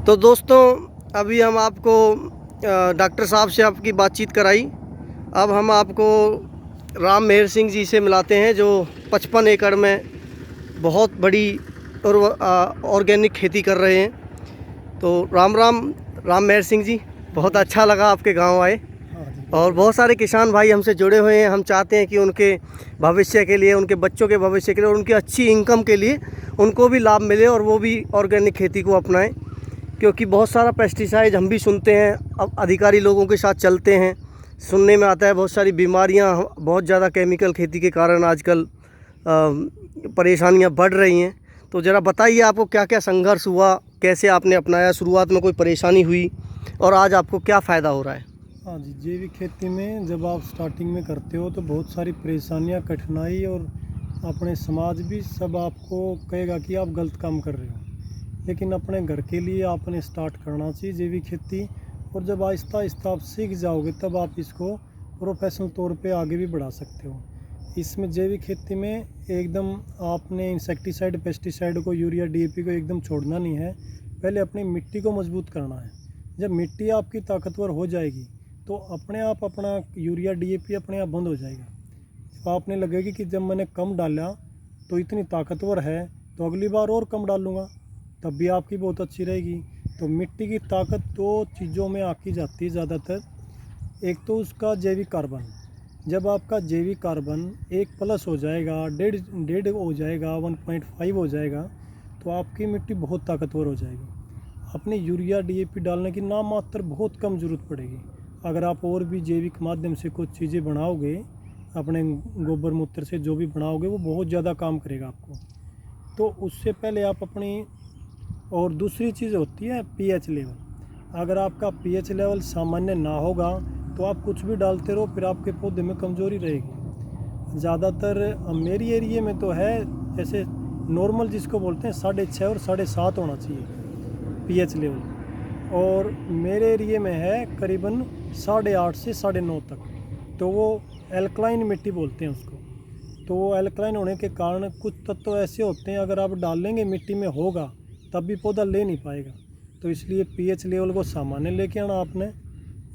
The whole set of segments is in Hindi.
तो दोस्तों, अभी हम आपको डॉक्टर साहब से आपकी बातचीत कराई। अब हम आपको राम मेहर सिंह जी से मिलाते हैं, जो 55 एकड़ में बहुत बड़ी और ऑर्गेनिक खेती कर रहे हैं। तो राम राम राम मेहर सिंह जी, बहुत अच्छा लगा आपके गांव आए। और बहुत सारे किसान भाई हमसे जुड़े हुए हैं। हम चाहते हैं कि उनके भविष्य के लिए, उनके बच्चों के भविष्य के लिए और उनकी अच्छी इनकम के लिए उनको भी लाभ मिले और वो भी ऑर्गेनिक खेती को अपनाएं। क्योंकि बहुत सारा पेस्टिसाइड हम भी सुनते हैं, अब अधिकारी लोगों के साथ चलते हैं, सुनने में आता है बहुत सारी बीमारियां, बहुत ज़्यादा केमिकल खेती के कारण आजकल परेशानियां बढ़ रही हैं। तो ज़रा बताइए, आपको क्या क्या संघर्ष हुआ, कैसे आपने अपनाया, शुरुआत में कोई परेशानी हुई और आज आपको क्या फ़ायदा हो रहा है? हाँ जी, जैविक खेती में जब आप स्टार्टिंग में करते हो तो बहुत सारी परेशानियाँ, कठिनाई और अपने समाज भी सब आपको कहेगा कि आप गलत काम कर रहे हो। लेकिन अपने घर के लिए आपने स्टार्ट करना चाहिए जैविक खेती। और जब आहिस्ता आहिस्ता आप सीख जाओगे तब आप इसको प्रोफेशनल तौर पे आगे भी बढ़ा सकते हो। इसमें जैविक खेती में एकदम आपने इंसेक्टिसाइड, पेस्टिसाइड को, यूरिया, डीएपी को एकदम छोड़ना नहीं है। पहले अपनी मिट्टी को मजबूत करना है। जब मिट्टी आपकी ताकतवर हो जाएगी तो अपने आप अपना यूरिया, डीएपी अपने आप बंद हो जाएगा। जब आपने लगेगी कि जब मैंने कम डाला तो इतनी ताकतवर है तो अगली बार और कम डालूँगा, तब भी आपकी बहुत अच्छी रहेगी। तो मिट्टी की ताकत दो चीज़ों में आकी जाती है ज़्यादातर। एक तो उसका जैविक कार्बन। जब आपका जैविक कार्बन 1+ हो जाएगा, डेढ़ हो जाएगा, 1.5 हो जाएगा, तो आपकी मिट्टी बहुत ताकतवर हो जाएगी। अपने यूरिया, डीएपी डालने की नाम मात्र बहुत कम ज़रूरत पड़ेगी। अगर आप और भी जैविक माध्यम से कुछ चीज़ें बनाओगे, अपने गोबर मूत्र से जो भी बनाओगे, वो बहुत ज़्यादा काम करेगा आपको। तो उससे पहले आप अपनी, और दूसरी चीज़ होती है पीएच लेवल। अगर आपका पीएच लेवल सामान्य ना होगा तो आप कुछ भी डालते रहो, फिर आपके पौधे में कमज़ोरी रहेगी। ज़्यादातर मेरी एरिया में तो है, जैसे नॉर्मल जिसको बोलते हैं 6.5 और 7.5 होना चाहिए पीएच लेवल। और मेरे एरिए में है करीबन 8.5 से 9.5 तक। तो वो एल्कलाइन मिट्टी बोलते हैं उसको। तो वो एल्कलाइन होने के कारण कुछ तत्व ऐसे होते हैं, अगर आप डालेंगे मिट्टी में होगा तब भी पौधा ले नहीं पाएगा। तो इसलिए पीएच लेवल को सामान्य लेके आना आपने,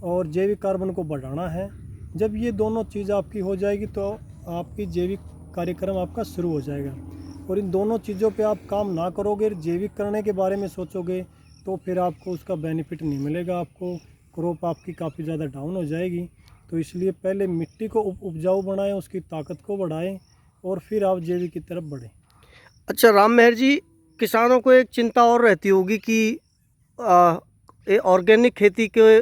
और जैविक कार्बन को बढ़ाना है। जब ये दोनों चीज़ आपकी हो जाएगी तो आपकी जैविक कार्यक्रम आपका शुरू हो जाएगा। और इन दोनों चीज़ों पे आप काम ना करोगे, जैविक करने के बारे में सोचोगे, तो फिर आपको उसका बेनिफिट नहीं मिलेगा। आपको क्रॉप आपकी काफ़ी ज़्यादा डाउन हो जाएगी। तो इसलिए पहले मिट्टी को उपजाऊ बनाएं, उसकी ताकत को बढ़ाएं, और फिर आप जैविक की तरफ बढ़ें। अच्छा राम मेहर जी, किसानों को एक चिंता और रहती होगी कि ये ऑर्गेनिक खेती के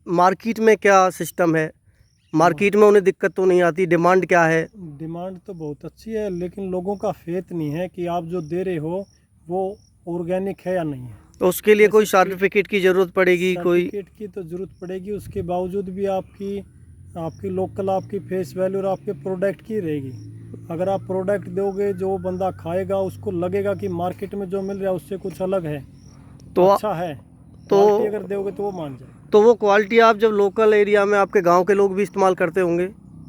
मार्केट में क्या सिस्टम है, मार्केट में उन्हें दिक्कत तो नहीं आती, डिमांड क्या है? डिमांड तो बहुत अच्छी है, लेकिन लोगों का फेथ नहीं है कि आप जो दे रहे हो वो ऑर्गेनिक है या नहीं है। तो उसके लिए कोई सर्टिफिकेट की ज़रूरत पड़ेगी? कोई सर्टिफिकेट की तो ज़रूरत पड़ेगी, उसके बावजूद भी आपकी लोकल, आपकी फेस वैल्यू और आपके प्रोडक्ट की रहेगी। अगर आप प्रोडक्ट दोगे, जो बंदा खाएगा उसको लगेगा कि मार्केट में जो मिल रहा है उससे कुछ अलग है, तो अच्छा है, क्वालिटी अगर दोगे तो वो मान जाए। तो वो क्वालिटी आप जब लोकल एरिया में आपके गांव के लोग भी इस्तेमाल करते होंगे?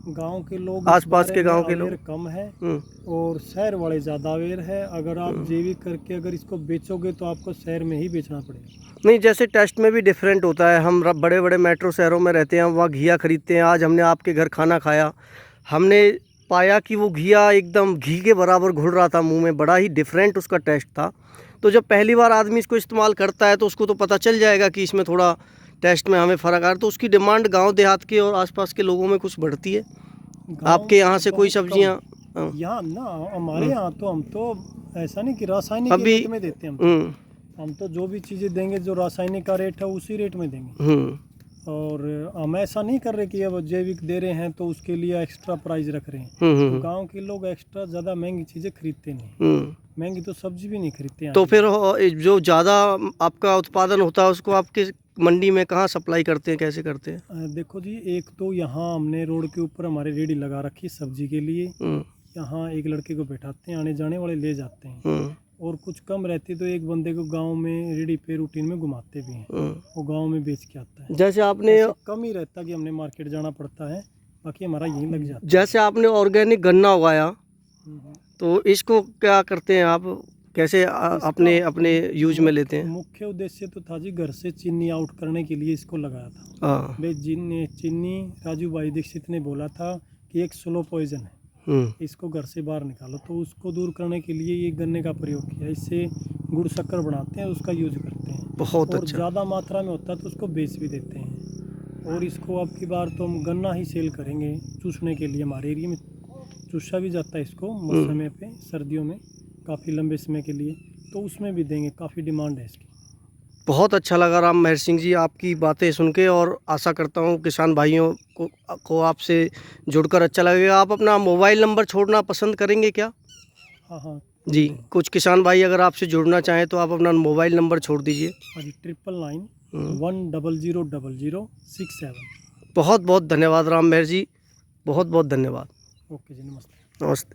गांव के लोग इस आसपास बारे के में गांव के अवेयर लोग? कम है, और शहर वाले ज़्यादा अवेयर है। अगर आप जैविक करके अगर इसको बेचोगे तो आपको शहर में ही बेचना पड़ेगा। नहीं, जैसे टेस्ट में भी डिफरेंट होता है। हम बड़े बड़े मेट्रो शहरों में रहते हैं, हम वहाँ घिया खरीदते हैं। आज हमने आपके घर खाना खाया, हमने पाया कि वो घिया एकदम घी के बराबर घुल रहा था मुंह में, बड़ा ही डिफरेंट उसका टेस्ट था। तो जब पहली बार आदमी इसको इस्तेमाल करता है तो उसको तो पता चल जाएगा कि इसमें थोड़ा टेस्ट में हमें फ़र्क आ रहा है। तो उसकी डिमांड गांव देहात के और आसपास के लोगों में कुछ बढ़ती है। आपके यहाँ से कोई सब्जियाँ? यहाँ ना, हमारे यहाँ तो हम तो ऐसा नहीं कि रासायनिक अभी रेट में देते हैं। हम तो जो भी चीज़ें देंगे, जो रासायनिक का रेट है उसी रेट में देंगे। और हम ऐसा नहीं कर रहे कि अब जैविक दे रहे हैं तो उसके लिए एक्स्ट्रा प्राइस रख रहे हैं। तो गांव के लोग एक्स्ट्रा ज़्यादा महंगी चीज़ें खरीदते नहीं, महंगी तो सब्जी भी नहीं खरीदते हैं। तो फिर जो ज़्यादा आपका उत्पादन होता है उसको आपके मंडी में कहाँ सप्लाई करते हैं, कैसे करते हैं? देखो जी, एक तो यहाँ हमने रोड के ऊपर हमारे रेडी लगा रखी सब्जी के लिए। यहाँ एक लड़के को बैठाते हैं, आने जाने वाले ले जाते हैं। और कुछ कम रहती तो एक बंदे को गांव में रेडी पे रूटीन में घुमाते भी हैं, वो गांव में बेच के आता है। जैसे आपने कम ही रहता कि हमने मार्केट जाना पड़ता है, बाकी हमारा यहीं लग जाता है। जैसे आपने ऑर्गेनिक गन्ना उगाया, तो इसको क्या करते हैं आप? कैसे अपने अपने यूज में लेते हैं? मुख्य उद्देश्य तो था जी, घर से चीनी आउट करने के लिए इसको लगाया था। हाँ। भाई चीनी राजू भाई दीक्षित ने बोला था कि एक स्लो पॉइजन है, इसको घर से बाहर निकालो, तो उसको दूर करने के लिए ये गन्ने का प्रयोग किया। इससे गुड़ शक्कर बनाते हैं, उसका यूज करते हैं। बहुत और अच्छा। ज़्यादा मात्रा में होता है तो उसको बेच भी देते हैं। और इसको अब की बार तो हम गन्ना ही सेल करेंगे चूसने के लिए। हमारे एरिया में चूसा भी जाता है इसको समय पे, सर्दियों में काफ़ी लंबे समय के लिए, तो उसमें भी देंगे। काफ़ी डिमांड है इसकी। बहुत अच्छा लगा राम मेहर सिंह जी आपकी बातें सुन के, और आशा करता हूँ किसान भाइयों को आपसे जुड़कर अच्छा लगेगा। आप अपना मोबाइल नंबर छोड़ना पसंद करेंगे क्या? हाँ हाँ जी, कुछ किसान भाई अगर आपसे जुड़ना चाहें तो आप अपना मोबाइल नंबर छोड़ दीजिए। हाँ जी, 9991000067। बहुत बहुत धन्यवाद राम मेहर जी, बहुत बहुत धन्यवाद। ओके जी, नमस्ते। नमस्ते।